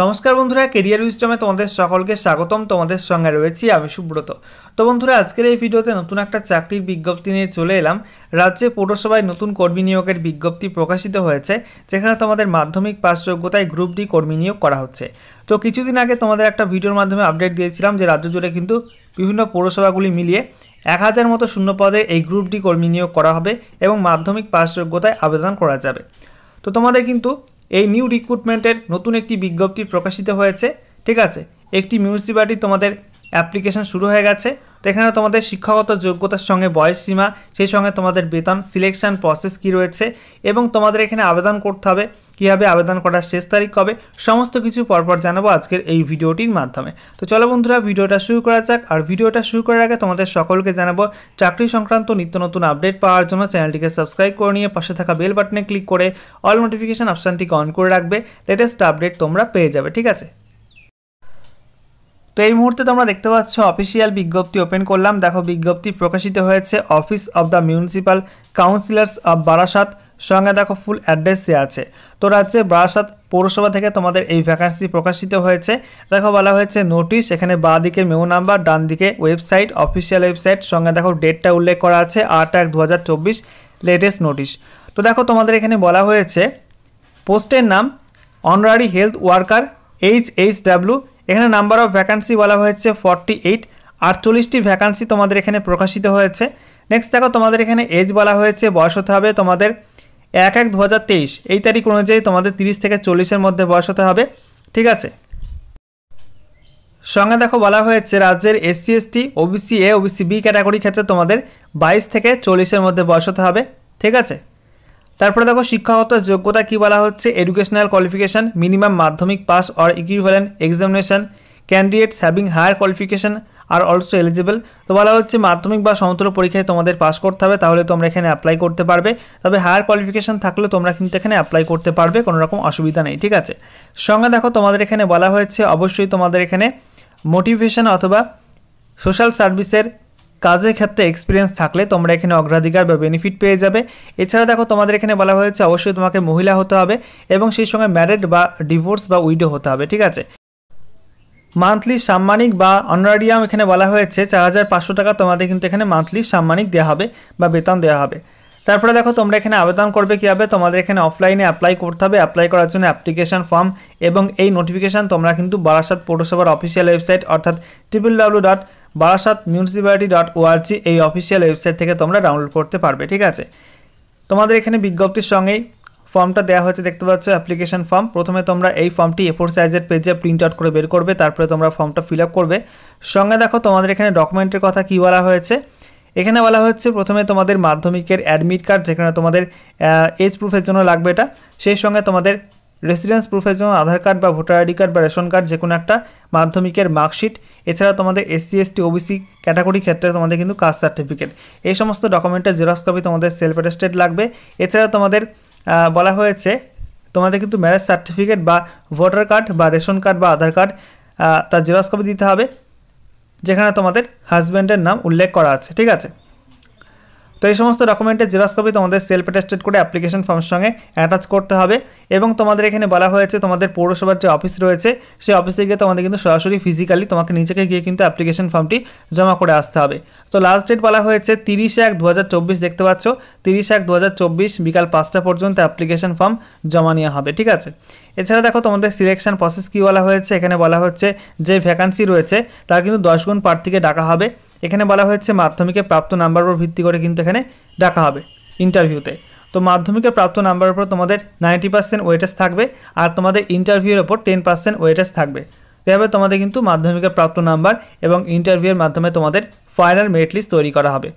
নমস্কার বন্ধুরা, কেরিয়ার উইজডমে তোমাদের সকলকে স্বাগতম। তোমাদের সঙ্গে রয়েছি আমি সুব্রত। তো বন্ধুরা, আজকের এই ভিডিওতে নতুন একটা চাকরির বিজ্ঞপ্তি নিয়ে চলে এলাম। রাজ্যে পৌরসভায় নতুন কর্মী নিয়োগের বিজ্ঞপ্তি প্রকাশিত হয়েছে, যেখানে তোমাদের মাধ্যমিক পাস যোগ্যতায় গ্রুপ ডি কর্মী নিয়োগ করা হচ্ছে। তো কিছুদিন আগে তোমাদের একটা ভিডিওর মাধ্যমে আপডেট দিয়েছিলাম যে রাজ্য জুড়ে কিন্তু বিভিন্ন পৌরসভাগুলি মিলিয়ে 1000 মতো শূন্য পদে এই গ্রুপ ডি কর্মী নিয়োগ করা হবে এবং মাধ্যমিক পাস যোগ্যতায় আবেদন করা যাবে। তো তোমাদের কিন্তু এই নিউ রিক্রুটমেন্টের নতুন একটি বিজ্ঞপ্তি প্রকাশিত হয়েছে। ঠিক আছে, একটি মিউনিসিপ্যালিটি তোমাদের অ্যাপ্লিকেশন শুরু হয়ে গেছে। তো এখানে তোমাদের শিক্ষাগত যোগ্যতার সঙ্গে বয়স সীমা, সেই সঙ্গে তোমাদের বেতন, সিলেকশন প্রসেস কী রয়েছে এবং তোমাদের এখানে আবেদন করতে হবে কীভাবে, আবেদন করার শেষ তারিখ কবে, সমস্ত কিছু পরপর জানাবো আজকের এই ভিডিওটির মাধ্যমে। তো চলো বন্ধুরা, ভিডিওটা শুরু করা যাক। আর ভিডিওটা শুরু করার আগে তোমাদের সকলকে জানাবো চাকরি সংক্রান্ত নিত্য নতুন আপডেট পাওয়ার জন্য চ্যানেলটিকে সাবস্ক্রাইব করে নিয়ে পাশে থাকা বেল বাটনে ক্লিক করে অল নোটিফিকেশন অপশানটিকে অন করে রাখবে। লেটেস্ট আপডেট তোমরা পেয়ে যাবে। ঠিক আছে, তো এই মুহূর্তে তোমরা দেখতে পাচ্ছ অফিসিয়াল বিজ্ঞপ্তি ওপেন করলাম। দেখো, বিজ্ঞপ্তি প্রকাশিত হয়েছে office of the municipal councillors of Barasat, সঙ্গে দেখো ফুল অ্যাড্রেস আছে। তো রাজ্যে বারাসাত পৌরসভা থেকে তোমাদের এই ভ্যাকান্সি প্রকাশিত হয়েছে। দেখো, বলা হয়েছে নোটিশ, এখানে বাঁ দিকে মেমো নাম্বার, ডান দিকে ওয়েবসাইট, অফিসিয়াল ওয়েবসাইট, সঙ্গে দেখো ডেটটা উল্লেখ করা আছে 8/1/2024 লেটেস্ট নোটিশ। তো দেখো, তোমাদের এখানে বলা হয়েছে পোস্টের নাম অনারারি হেলথ ওয়ার্কার HHW। এখানে নাম্বার অফ ভ্যাকান্সি বলা হয়েছে 48, 48টি ভ্যাকান্সি তোমাদের এখানে প্রকাশিত হয়েছে। নেক্সট দেখো, তোমাদের এখানে এজ বলা হয়েছে, বয়স হতে হবে তোমাদের 1/1/2023 এই তারিখ অনুযায়ী তোমাদের 30 থেকে 40-এর মধ্যে বয়স হতে হবে। ঠিক আছে, সঙ্গে দেখো বলা হয়েছে রাজ্যের SC ST OBC A OBC B category ক্ষেত্রে তোমাদের 22 থেকে 40-এর মধ্যে বয়স হতে হবে। ঠিক আছে, তারপরে দেখো শিক্ষাগত যোগ্যতা কি বলা হচ্ছে, educational qualification minimum Madhyamik pass or equivalent examination, candidates having higher qualification are also eligible. তো বলা হচ্ছে মাধ্যমিক বা সমতুল্য পরীক্ষায় তোমাদের পাস করতে হবে, তাহলে তোমরা এখানে অ্যাপ্লাই করতে পারবে। তবে হায়ার কোয়ালিফিকেশান থাকলে তোমরা কিন্তু এখানে অ্যাপ্লাই করতে পারবে, কোনো রকম অসুবিধা নেই। ঠিক আছে, সঙ্গে দেখো তোমাদের এখানে বলা হয়েছে অবশ্যই তোমাদের এখানে মোটিভেশন অথবা সোশ্যাল সার্ভিসের কাজের ক্ষেত্রে এক্সপিরিয়েন্স থাকলে তোমরা এখানে অগ্রাধিকার বা বেনিফিট পেয়ে যাবে। এছাড়া দেখো তোমাদের এখানে বলা হয়েছে অবশ্যই তোমাকে মহিলা হতে হবে এবং সেই সঙ্গে ম্যারিড বা ডিভোর্স বা উইডো হতে হবে। ঠিক আছে, মান্থলি সাম্মানিক বা অনারারিয়াম এখানে বলা হয়েছে 4500 টাকা তোমাদের কিন্তু এখানে মান্থলি সাম্মানিক দেওয়া হবে বা বেতন দেওয়া হবে। তারপরে দেখো তোমরা এখানে আবেদন করবে কীভাবে, তোমাদের এখানে অফলাইনে অ্যাপ্লাই করতে হবে। অ্যাপ্লাই করার জন্য অ্যাপ্লিকেশন ফর্ম এবং এই নোটিফিকেশান তোমরা কিন্তু বারাসাত পৌরসভার অফিসিয়াল ওয়েবসাইট অর্থাৎ www.barasatmunicipality.org এই অফিসিয়াল ওয়েবসাইট থেকে তোমরা ডাউনলোড করতে পারবে। ঠিক আছে, তোমাদের এখানে বিজ্ঞপ্তির সঙ্গেই ফর্মটা দেওয়া হয়েছে, দেখতে পাচ্ছ অ্যাপ্লিকেশন ফর্ম। প্রথমে তোমরা এই ফর্মটি A4 সাইজের পেজে প্রিন্ট আউট করে বের করবে, তারপরে তোমরা ফর্মটা ফিল আপ করবে। সঙ্গে দেখো তোমাদের এখানে ডকুমেন্টের কথা কী বলা হয়েছে, এখানে বলা হচ্ছে প্রথমে তোমাদের মাধ্যমিকের অ্যাডমিট কার্ড, যেখানে তোমাদের এজ প্রুফের জন্য লাগবে এটা, সেই সঙ্গে তোমাদের রেসিডেন্স প্রুফের জন্য আধার কার্ড বা ভোটার আইডি কার্ড বা রেশন কার্ড, যে কোনো একটা মাধ্যমিকের মার্কশিট। এছাড়া তোমাদের SC ST OBC ক্যাটাগরি ক্ষেত্রে তোমাদের কিন্তু কাস্ট সার্টিফিকেট, এই সমস্ত ডকুমেন্টের জেরক্স কপি তোমাদের সেলফ অ্যাটেস্টেড লাগবে। এছাড়া তোমাদের বলা হয়েছে তোমাদের কিন্তু ম্যারেজ সার্টিফিকেট বা ভোটার কার্ড বা রেশন কার্ড বা আধার কার্ড তার জেরক্স কপি দিতে হবে, যেখানে তোমাদের হাজব্যান্ডের নাম উল্লেখ করা আছে। ঠিক আছে, তো এই সমস্ত ডকুমেন্টের জেরক্স কপি তোমাদের সেলফ অ্যাটেস্টেড করে অ্যাপ্লিকেশন ফর্মের সঙ্গে অ্যাটাচ করতে হবে। এবং তোমাদের এখানে বলা হয়েছে তোমাদের পৌরসভার যে অফিস রয়েছে সেই অফিসে গিয়ে তোমাদের কিন্তু সরাসরি ফিজিক্যালি তোমাকে নিজেকে গিয়ে কিন্তু অ্যাপ্লিকেশন ফর্মটি জমা করে আসতে হবে। তো লাস্ট ডেট বলা হয়েছে 30/1/2024, দেখতে পাচ্ছ 30/1/2024 বিকাল 5টা পর্যন্ত অ্যাপ্লিকেশন ফর্ম জমা নেওয়া হবে। ঠিক আছে, এছাড়া দেখো তোমাদের সিলেকশন প্রসেস কী বলা হয়েছে, এখানে বলা হচ্ছে যে ভ্যাকান্সি রয়েছে তার কিন্তু 10 গুণ প্রার্থীকে ডাকা হবে। এখানে বলা হয়েছে মাধ্যমিকে প্রাপ্ত নাম্বার উপর ভিত্তি করে কিন্তু এখানে ডাকা হবে ইন্টারভিউতে। তো মাধ্যমিকে প্রাপ্ত নাম্বারের উপর তোমাদের 90% ওয়েটেজ থাকবে আর তোমাদের ইন্টারভিউয়ের ওপর 10% ওয়েটেজ থাকবে। এভাবে তোমাদের কিন্তু মাধ্যমিকে প্রাপ্ত নাম্বার এবং ইন্টারভিউয়ের মাধ্যমে তোমাদের ফাইনাল মেরিট লিস্ট তৈরি করা হবে।